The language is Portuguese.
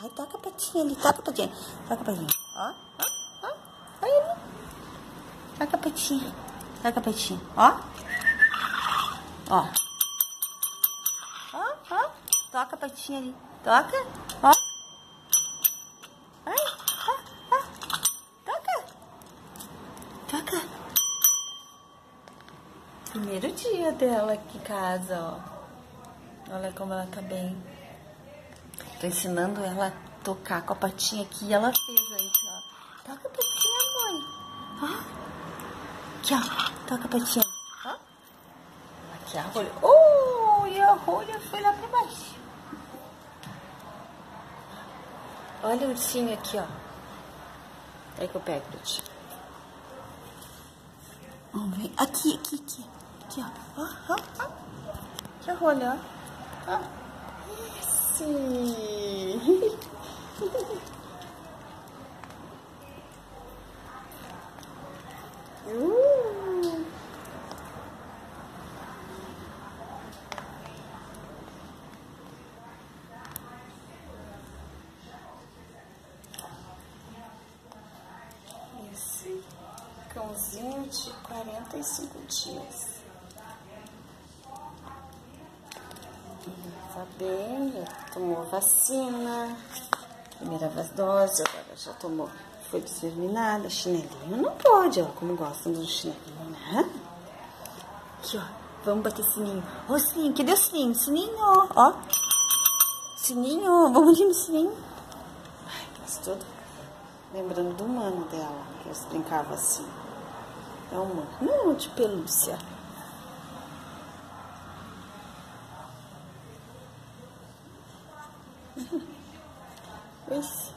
Ai, toca a patinha ali, toca a patinha. Toca a patinha. Ó, ó, ó. Olha ali. Toca a patinha. Toca a patinha. Ó. Ó. Ó, ó. Toca a patinha ali. Toca. Ó. Ai, ó, ó. Toca. Toca. Primeiro dia dela aqui em casa, ó. Olha como ela tá bem. Tô ensinando ela a tocar com a patinha aqui e ela fez antes, ó. Toca a patinha, mãe. Ó. Aqui, ó. Toca a patinha. Ó. Aqui a rolha. Oh, e a rolha foi lá pra baixo. Olha o ursinho aqui, ó. Aí que eu pego pra ti. Vamos ver. Aqui, aqui, aqui. Aqui, ó. Ó, ó, ó. Aqui a rolha, ó. Ó. Sim. 45 dias. Tá bem, já tomou vacina, primeira dose, agora já tomou, foi disseminada, chinelinho não pode, ó, como gostam do chinelinho, né? Aqui, ó, vamos bater sininho. Ô, sininho, cadê o sininho? Sininho, ó. Sininho, vamos ali no sininho. Ai, quase todo lembrando do mano dela, que eles brincavam assim. É um mano de pelúcia. Esse.